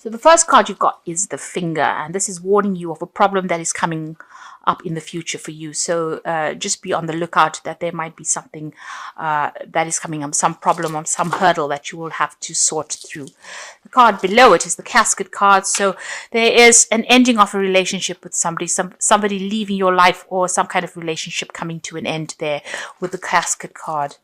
So the first card you've got is the finger, and this is warning you of a problem that is coming up in the future for you. So just be on the lookout that there might be something that is coming up, some problem or some hurdle that you will have to sort through. The card below it is the casket card. So there is an ending of a relationship with somebody, somebody leaving your life, or some kind of relationship coming to an end there with the casket card.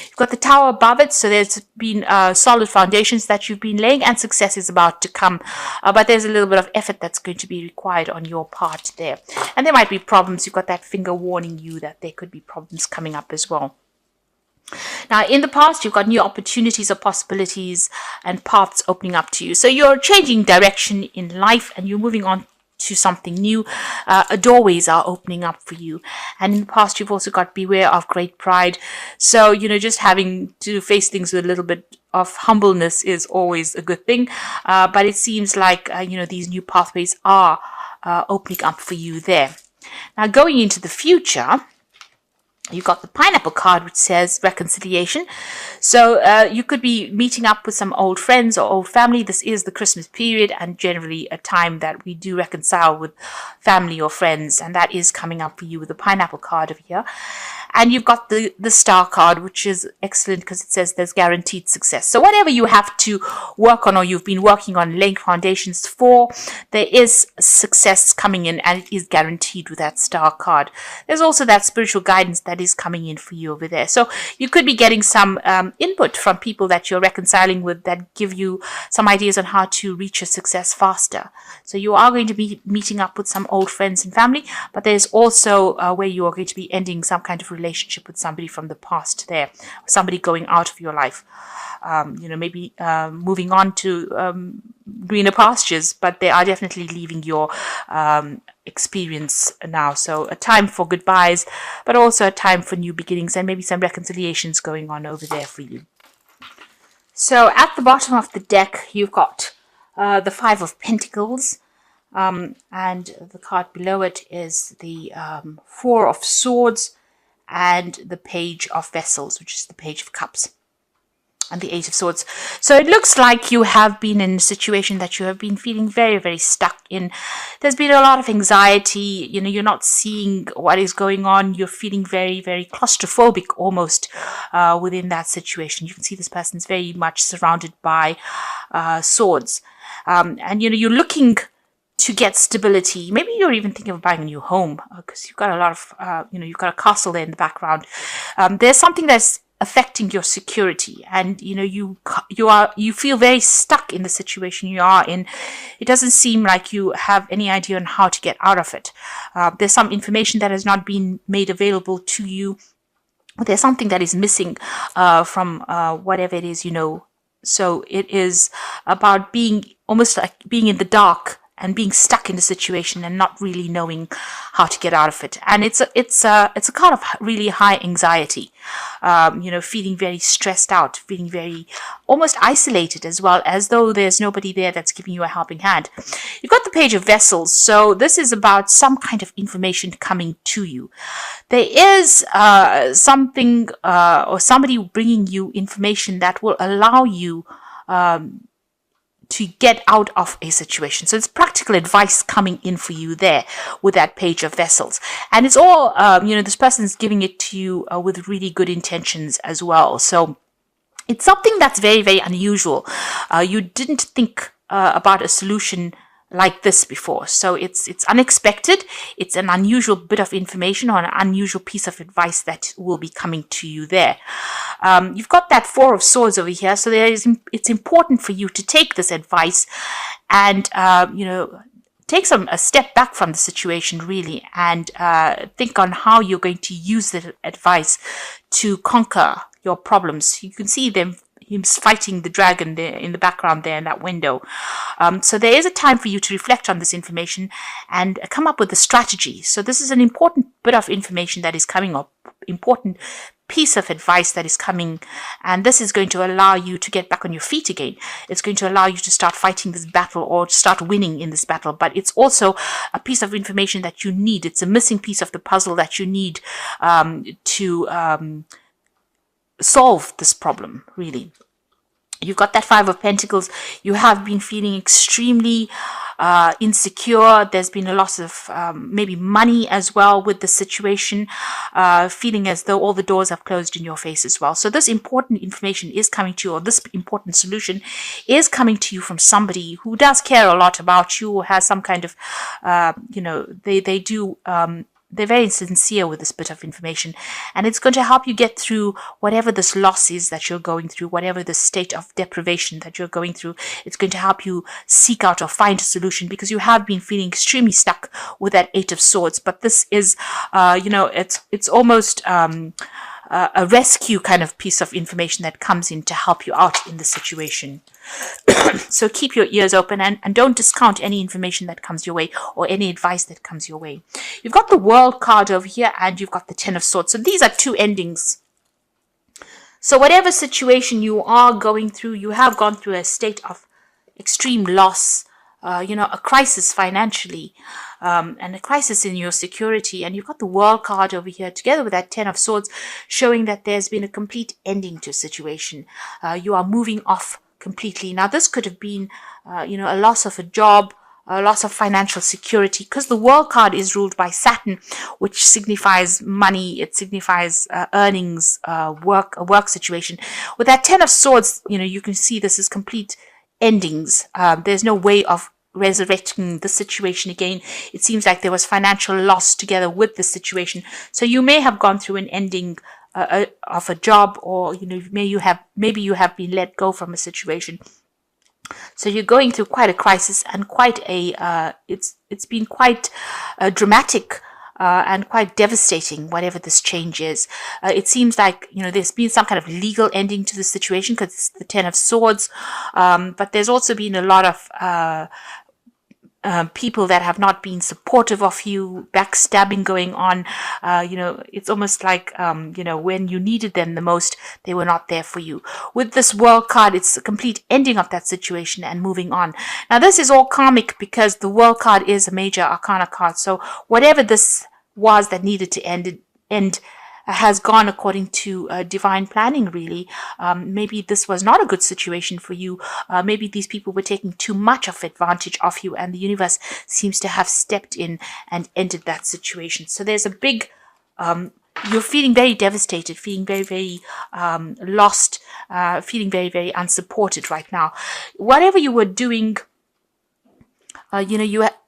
You've got the tower above it, so there's been solid foundations that you've been laying, and success is about to come. But there's a little bit of effort that's going to be required on your part there. And there might be problems. You've got that finger warning you that there could be problems coming up as well. Now, in the past, you've got new opportunities or possibilities and paths opening up to you. So you're changing direction in life and you're moving on to something new. Doorways are opening up for you. And in the past, you've also got beware of great pride. So, just having to face things with a little bit of humbleness is always a good thing. But it seems like, these new pathways are opening up for you there. Now, going into the future, you've got the pineapple card, which says reconciliation. So you could be meeting up with some old friends or old family. This is the Christmas period and generally a time that we do reconcile with family or friends. And that is coming up for you with the pineapple card over here. And you've got the star card, which is excellent because it says there's guaranteed success. So whatever you have to work on or you've been working on laying foundations for, there is success coming in and it is guaranteed with that star card. There's also that spiritual guidance that is coming in for you over there. So you could be getting some input from people that you're reconciling with that give you some ideas on how to reach your success faster. So you are going to be meeting up with some old friends and family, but there's also where you are going to be ending some kind of relationship with somebody from the past there, somebody going out of your life, maybe moving on to greener pastures, but they are definitely leaving your experience now. So a time for goodbyes, but also a time for new beginnings and maybe some reconciliations going on over there for you. So at the bottom of the deck, you've got the Five of Pentacles, and the card below it is the Four of Swords, and the Page of Vessels, which is the Page of Cups, and the Eight of Swords. So it looks like you have been in a situation that you have been feeling very, very stuck in. There's been a lot of anxiety. You're not seeing what is going on. You're feeling very, very claustrophobic almost within that situation. You can see this person's very much surrounded by swords. And you're looking to get stability. Maybe you're even thinking of buying a new home because you've got a lot of, you've got a castle there in the background. There's something that's affecting your security, and you feel very stuck in the situation you are in. It doesn't seem like you have any idea on how to get out of it. There's some information that has not been made available to you. There's something that is missing from whatever it is. So it is about being almost like being in the dark and being stuck in the situation and not really knowing how to get out of it. And it's a kind of really high anxiety, feeling very stressed out, feeling very almost isolated as well, as though there's nobody there that's giving you a helping hand. You've got the Page of Vessels. So this is about some kind of information coming to you. There is something or somebody bringing you information that will allow you to get out of a situation. So it's practical advice coming in for you there with that Page of Vessels. And it's all, this person's giving it to you with really good intentions as well. So it's something that's very, very unusual. You didn't think about a solution like this before. So it's unexpected. It's an unusual bit of information or an unusual piece of advice that will be coming to you there. You've got that Four of Swords over here. So it's important for you to take this advice and, take a step back from the situation really and think on how you're going to use the advice to conquer your problems. You can see him fighting the dragon there in the background there in that window. So there is a time for you to reflect on this information and come up with a strategy. So this is an important bit of information that is coming up, important piece of advice that is coming, and this is going to allow you to get back on your feet again. It's going to allow you to start fighting this battle or to start winning in this battle, but it's also a piece of information that you need. It's a missing piece of the puzzle that you need to solve this problem, really. You've got that Five of Pentacles. You have been feeling extremely insecure. There's been a loss of maybe money as well with the situation, feeling as though all the doors have closed in your face as well. So this important information is coming to you, or this important solution is coming to you from somebody who does care a lot about you, or has some kind of, they do they're very sincere with this bit of information, and it's going to help you get through whatever this loss is that you're going through, whatever the state of deprivation that you're going through. It's going to help you seek out or find a solution, because you have been feeling extremely stuck with that Eight of Swords. But this is, it's almost a rescue kind of piece of information that comes in to help you out in the situation. So keep your ears open, and don't discount any information that comes your way, or any advice that comes your way. You've got the World card over here, and you've got the Ten of Swords. So these are two endings. So whatever situation you are going through, you have gone through a state of extreme loss, a crisis financially, and a crisis in your security. And you've got the World card over here together with that Ten of Swords, showing that there's been a complete ending to a situation. You are moving off completely. Now, this could have been, a loss of a job, a loss of financial security, because the World card is ruled by Saturn, which signifies money. It signifies earnings, a work situation. With that Ten of Swords, you can see this is complete endings. There's no way of resurrecting the situation again. It seems like there was financial loss together with the situation. So you may have gone through an ending of a job, or maybe you have been let go from a situation. So you're going through quite a crisis, and quite a it's been quite dramatic and quite devastating, whatever this change is. It seems like there's been some kind of legal ending to the situation, because it's the Ten of Swords, but there's also been a lot of people that have not been supportive of you, backstabbing going on. It's almost like, when you needed them the most, they were not there for you. With this World card, it's a complete ending of that situation and moving on. Now, this is all karmic, because the World card is a major arcana card. So whatever this was that needed to end has gone according to divine planning, really. Maybe this was not a good situation for you. Maybe these people were taking too much of advantage of you, and the universe seems to have stepped in and ended that situation. So there's a big, you're feeling very devastated, feeling very, very lost, feeling very, very unsupported right now. Whatever you were doing,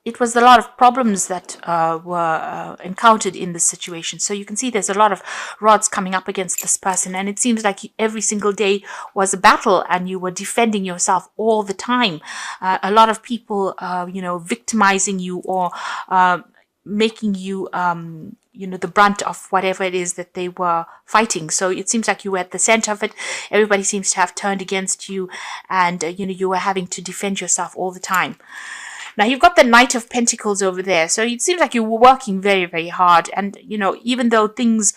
it was a lot of problems that were encountered in this situation. So you can see there's a lot of rods coming up against this person, and it seems like every single day was a battle, and you were defending yourself all the time. A lot of people, victimizing you, or making you, the brunt of whatever it is that they were fighting. So it seems like you were at the center of it. Everybody seems to have turned against you, and, you were having to defend yourself all the time. Now, you've got the Knight of Pentacles over there. So it seems like you were working very, very hard. And, even though things,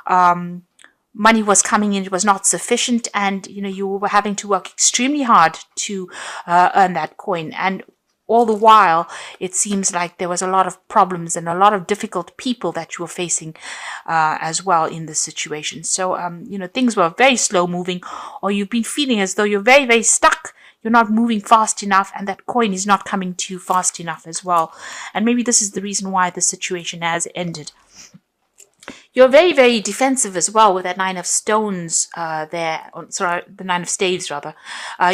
money was coming in, it was not sufficient. And, you were having to work extremely hard to earn that coin. And all the while, it seems like there was a lot of problems and a lot of difficult people that you were facing as well in this situation. So, things were very slow moving, or you've been feeling as though you're very, very stuck. You're not moving fast enough, and that coin is not coming to you fast enough as well. And maybe this is the reason why the situation has ended. You're very, very defensive as well with that Nine of Stones there. Sorry, the Nine of Staves, rather.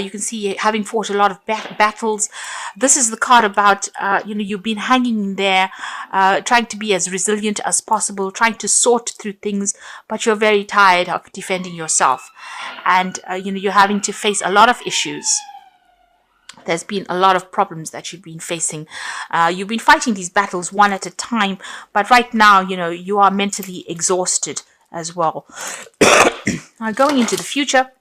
You can see having fought a lot of battles. This is the card about, you've been hanging in there, trying to be as resilient as possible, trying to sort through things, but you're very tired of defending yourself. And, you're having to face a lot of issues. There's been a lot of problems that you've been facing. You've been fighting these battles one at a time, but right now, you are mentally exhausted as well. Now, going into the future,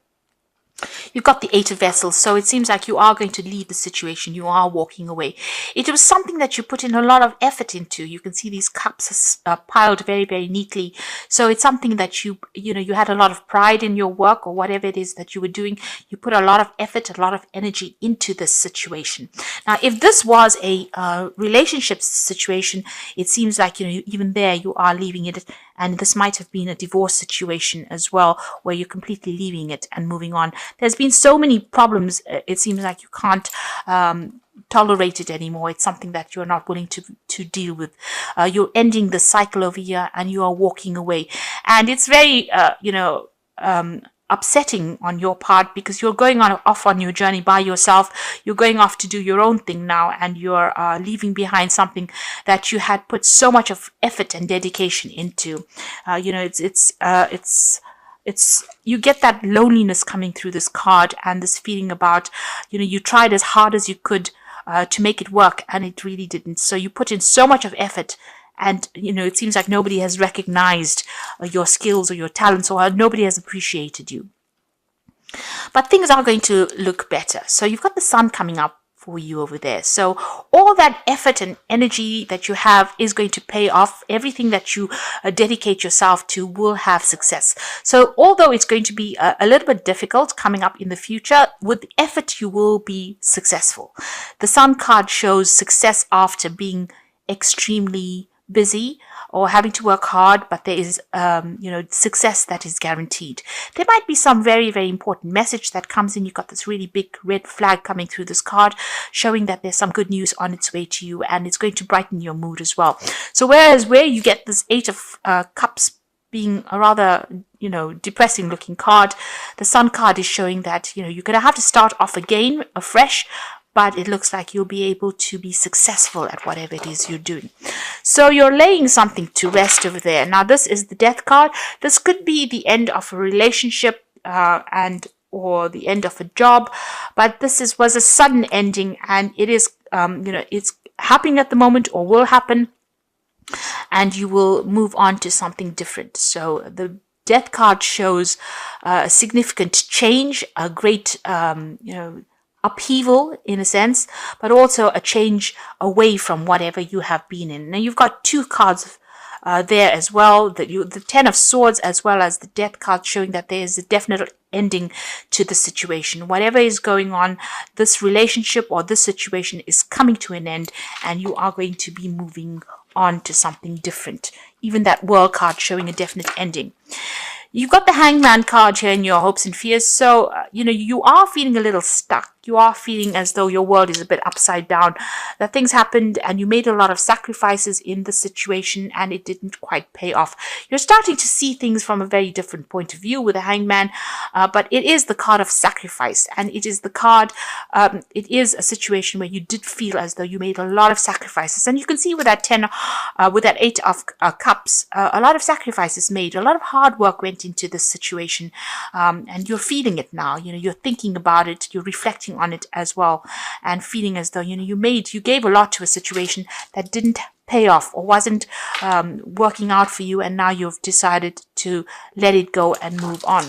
you've got the Eight of Vessels, so it seems like you are going to leave the situation. You are walking away. It was something that you put in a lot of effort into. You can see these cups are piled very, very neatly. So it's something that you had a lot of pride in your work, or whatever it is that you were doing. You put a lot of effort, a lot of energy into this situation. Now, if this was a relationship situation, it seems like, even there you are leaving it. And this might have been a divorce situation as well, where you're completely leaving it and moving on. There's been been so many problems. It seems like you can't tolerate it anymore. It's something that you're not willing to deal with. You're ending the cycle over here and you are walking away. And it's very, upsetting on your part, because you're going off on your journey by yourself. You're going off to do your own thing now, and you're leaving behind something that you had put so much of effort and dedication into. It's you get that loneliness coming through this card, and this feeling about, you tried as hard as you could to make it work, and it really didn't. So you put in so much of effort, and it seems like nobody has recognized your skills or your talents, or nobody has appreciated you. But things are going to look better. So you've got the sun coming up for you over there. So all that effort and energy that you have is going to pay off. Everything that you dedicate yourself to will have success. So although it's going to be a little bit difficult coming up in the future, with effort you will be successful. The sun card shows success after being extremely busy or having to work hard, but there is success that is guaranteed. There might be some very, very important message that comes in. You've got this really big red flag coming through this card, showing that there's some good news on its way to you, and it's going to brighten your mood as well. So whereas where you get this 8 of Cups being a rather depressing looking card, the Sun card is showing that you're going to have to start off again afresh, but it looks like you'll be able to be successful at whatever it is you're doing. So you're laying something to rest over there. Now this is the Death card. This could be the end of a relationship or the end of a job, but this was a sudden ending, and it is it's happening at the moment or will happen, and you will move on to something different. So the Death card shows a significant change, a great upheaval in a sense, but also a change away from whatever you have been in. Now you've got 2 cards there as well, the 10 of Swords as well as the Death card, showing that there is a definite ending to the situation. Whatever is going on, this relationship or this situation is coming to an end, and you are going to be moving on to something different. Even that World card showing a definite ending. You've got the Hangman card here in your hopes and fears. So, you are feeling a little stuck. You are feeling as though your world is a bit upside down. That things happened and you made a lot of sacrifices in the situation and it didn't quite pay off. You're starting to see things from a very different point of view with the Hangman, but it is the card of sacrifice, and it is the card, it is a situation where you did feel as though you made a lot of sacrifices. And you can see with that 10, with that 8 of Cups, a lot of sacrifices made, a lot of hard work went into this situation, and you're feeling it now. You're thinking about it, you're reflecting on it as well, and feeling as though you gave a lot to a situation that didn't pay off or wasn't working out for you, and now you've decided to let it go and move on.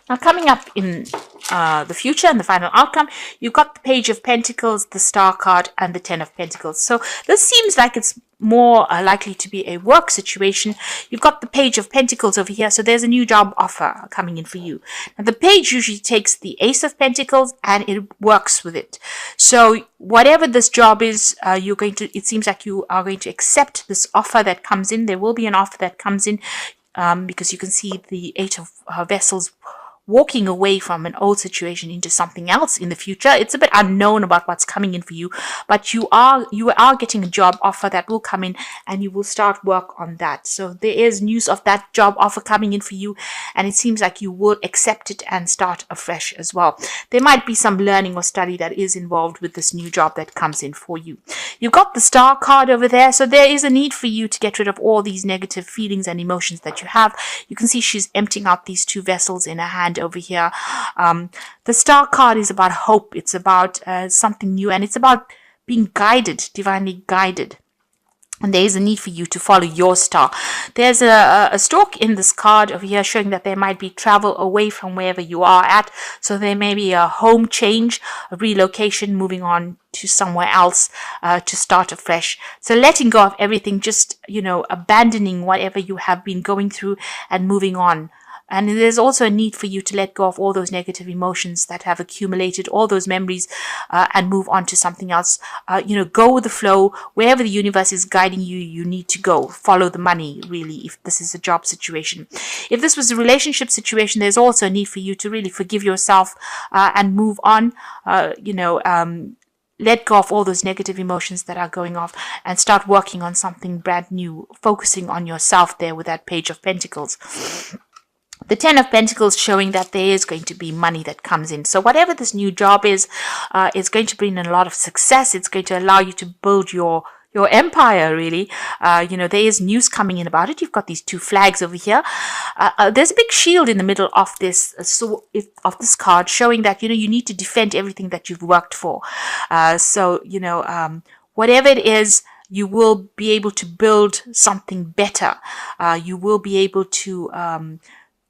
Now coming up in the future and the final outcome, you've got the Page of Pentacles, the Star card, and the 10 of Pentacles. So this seems like it's more likely to be a work situation. You've got the Page of Pentacles over here, so there's a new job offer coming in for you. Now the page usually takes the Ace of Pentacles and it works with it. So whatever this job is, it seems like you are going to accept this offer that comes in. There will be an offer that comes in, because you can see the 8 of Vessels walking away from an old situation into something else in the future. It's a bit unknown about what's coming in for you, but you are getting a job offer that will come in, and you will start work on that. So there is news of that job offer coming in for you, and it seems like you will accept it and start afresh as well. There might be some learning or study that is involved with this new job that comes in for you. You've got the Star card over there, so there is a need for you to get rid of all these negative feelings and emotions that you have. You can see she's emptying out these 2 vessels in her hand over here. The Star card is about hope. It's about something new, and it's about being guided, divinely guided. And there is a need for you to follow your star. There's a stork in this card over here showing that there might be travel away from wherever you are at. So there may be a home change, a relocation, moving on to somewhere else to start afresh. So letting go of everything, just, abandoning whatever you have been going through and moving on. And there's also a need for you to let go of all those negative emotions that have accumulated, all those memories, and move on to something else. Go with the flow. Wherever the universe is guiding you, you need to go. Follow the money, really, if this is a job situation. If this was a relationship situation, there's also a need for you to really forgive yourself and move on. Let go of all those negative emotions that are going off and start working on something brand new, focusing on yourself there with that Page of Pentacles. The Ten of Pentacles showing that there is going to be money that comes in. So whatever this new job is, it's going to bring in a lot of success. It's going to allow you to build your empire, really. There is news coming in about it. You've got these two flags over here. There's a big shield in the middle of this of this card, showing that you need to defend everything that you've worked for. Whatever it is, you will be able to build something better. You will be able to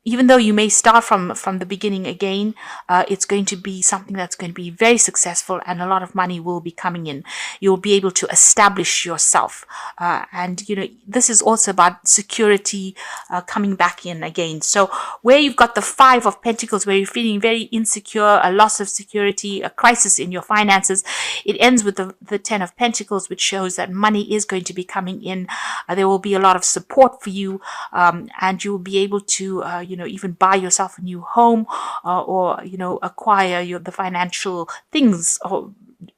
even though you may start from the beginning again, it's going to be something that's going to be very successful, and a lot of money will be coming in. You'll be able to establish yourself. This is also about security coming back in again. So where you've got the Five of Pentacles, where you're feeling very insecure, a loss of security, a crisis in your finances, it ends with the Ten of Pentacles, which shows that money is going to be coming in. There will be a lot of support for you, and you'll be able to even buy yourself a new home, or acquire the financial things, or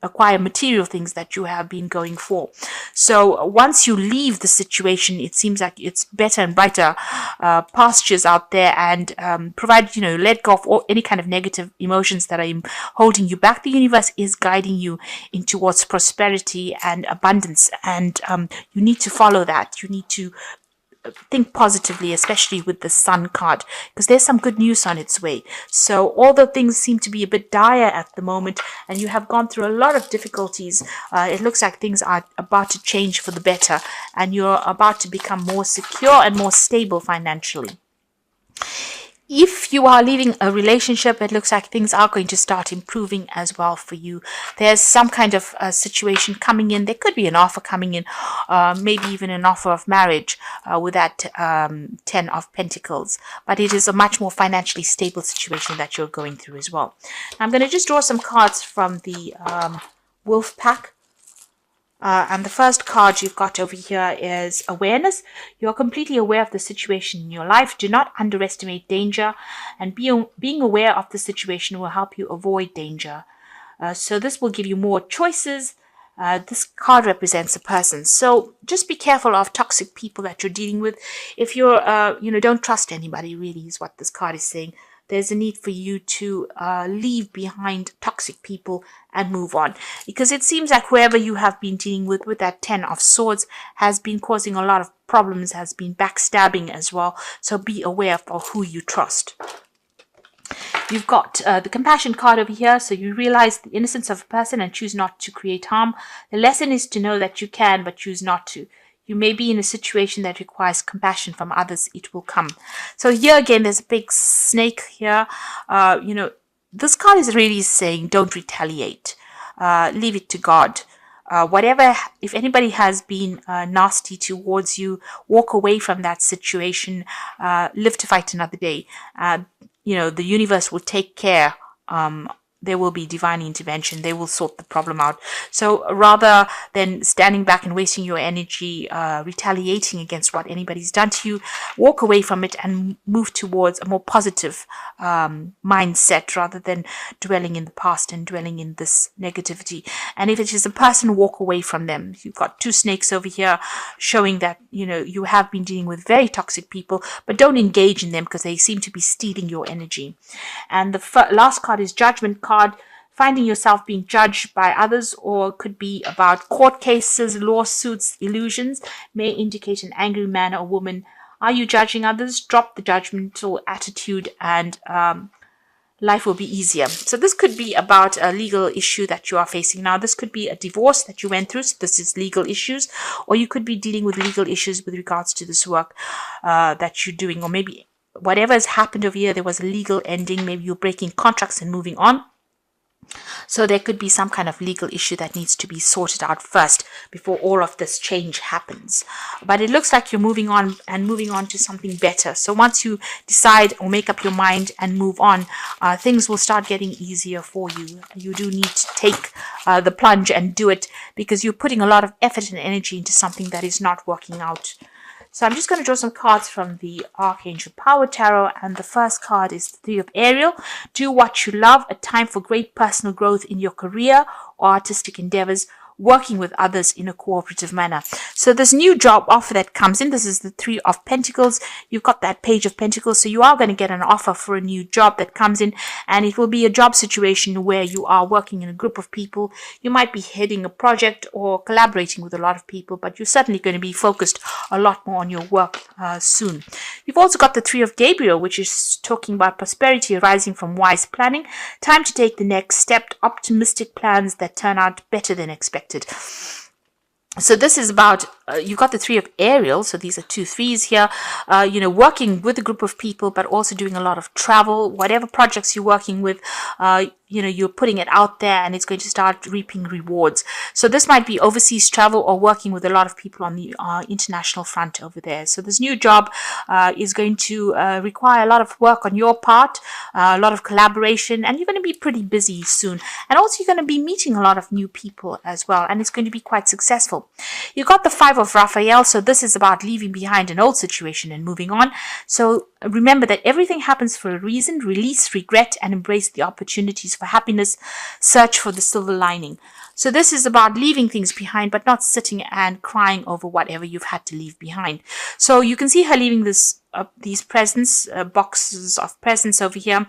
acquire material things that you have been going for. So once you leave the situation, it seems like it's better and brighter pastures out there, and let go of any kind of negative emotions that are holding you back. The universe is guiding you in towards prosperity and abundance, and you need to follow that. You need to think positively, especially with the Sun card, because there's some good news on its way. So although things seem to be a bit dire at the moment, and you have gone through a lot of difficulties, it looks like things are about to change for the better, and you're about to become more secure and more stable financially. If you are leaving a relationship, it looks like things are going to start improving as well for you. There's some kind of situation coming in. There could be an offer coming in, maybe even an offer of marriage with that Ten of Pentacles. But it is a much more financially stable situation that you're going through as well. Now, I'm going to just draw some cards from the Wolf Pack. And the first card you've got over here is awareness. You're completely aware of the situation in your life. Do not underestimate danger, and being aware of the situation will help you avoid danger. So this will give you more choices. This card represents a person. So just be careful of toxic people that you're dealing with. If you're, don't trust anybody, really, is what this card is saying. There's a need for you to leave behind toxic people and move on. Because it seems like whoever you have been dealing with that Ten of Swords, has been causing a lot of problems, has been backstabbing as well. So be aware of who you trust. You've got the Compassion card over here. So you realize the innocence of a person and choose not to create harm. The lesson is to know that you can, but choose not to. You may be in a situation that requires compassion from others. It will come. So here again, there's a big snake here. This card is really saying don't retaliate. Leave it to God. If anybody has been nasty towards you, walk away from that situation. Live to fight another day. The universe will take care. There will be divine intervention. They will sort the problem out. So rather than standing back and wasting your energy retaliating against what anybody's done to you, walk away from it and move towards a more positive mindset, rather than dwelling in the past and dwelling in this negativity. And if it is a person, walk away from them. You've got two snakes over here showing that you have been dealing with very toxic people, but don't engage in them because they seem to be stealing your energy. And the last card is Judgment card. Finding yourself being judged by others, or could be about court cases, lawsuits, illusions, may indicate an angry man or woman. Are you judging others? Drop the judgmental attitude, and life will be easier. So this could be about a legal issue that you are facing now. This could be a divorce that you went through. So this is legal issues, or you could be dealing with legal issues with regards to this work that you're doing, or maybe whatever has happened over here, there was a legal ending. Maybe you're breaking contracts and moving on. So there could be some kind of legal issue that needs to be sorted out first before all of this change happens. But it looks like you're moving on to something better. So once you decide or make up your mind and move on, things will start getting easier for you. You do need to take the plunge and do it, because you're putting a lot of effort and energy into something that is not working out. So I'm just going to draw some cards from the Archangel Power Tarot, and the first card is the Three of Ariel. Do what you love, a time for great personal growth in your career or artistic endeavors, working with others in a cooperative manner. So this new job offer that comes in, this is the Three of Pentacles. You've got that Page of Pentacles, so you are going to get an offer for a new job that comes in, and it will be a job situation where you are working in a group of people. You might be heading a project or collaborating with a lot of people, but you're certainly going to be focused a lot more on your work soon. You've also got the Three of Gabriel, which is talking about prosperity arising from wise planning. Time to take the next step, optimistic plans that turn out better than expected. So this is about, you've got the Three of Ariel, so these are 2 threes here, working with a group of people, but also doing a lot of travel. Whatever projects you're working with, you're putting it out there, and it's going to start reaping rewards. So this might be overseas travel or working with a lot of people on the international front over there. So this new job is going to require a lot of work on your part, a lot of collaboration, and you're going to be pretty busy soon. And also you're going to be meeting a lot of new people as well, and it's going to be quite successful. You got the Five of Raphael, so this is about leaving behind an old situation and moving on. So remember that everything happens for a reason. Release regret and embrace the opportunities for happiness. Search for the silver lining. So this is about leaving things behind, but not sitting and crying over whatever you've had to leave behind. So you can see her leaving these presents, boxes of presents over here,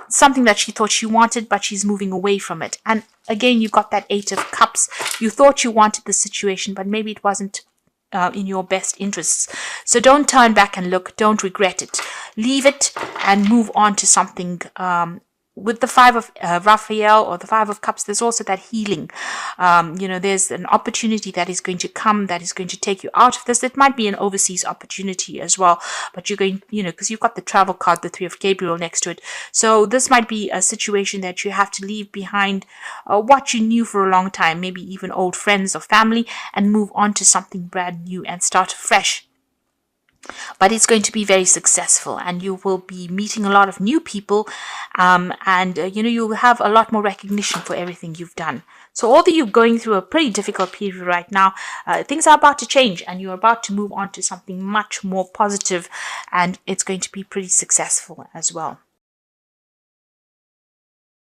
something that she thought she wanted, but she's moving away from it. And again, you got that Eight of Cups. You thought you wanted the situation, but maybe it wasn't in your best interests. So don't turn back and look. Don't regret it. Leave it and move on to something. With the Five of Raphael or the Five of Cups, there's also that healing. There's an opportunity that is going to come, that is going to take you out of this. It might be an overseas opportunity as well, but you're going, because you've got the travel card, the Three of Gabriel next to it. So this might be a situation that you have to leave behind what you knew for a long time, maybe even old friends or family, and move on to something brand new and start fresh. But it's going to be very successful, and you will be meeting a lot of new people, and you will have a lot more recognition for everything you've done. So although you're going through a pretty difficult period right now, things are about to change, and you're about to move on to something much more positive, and it's going to be pretty successful as well.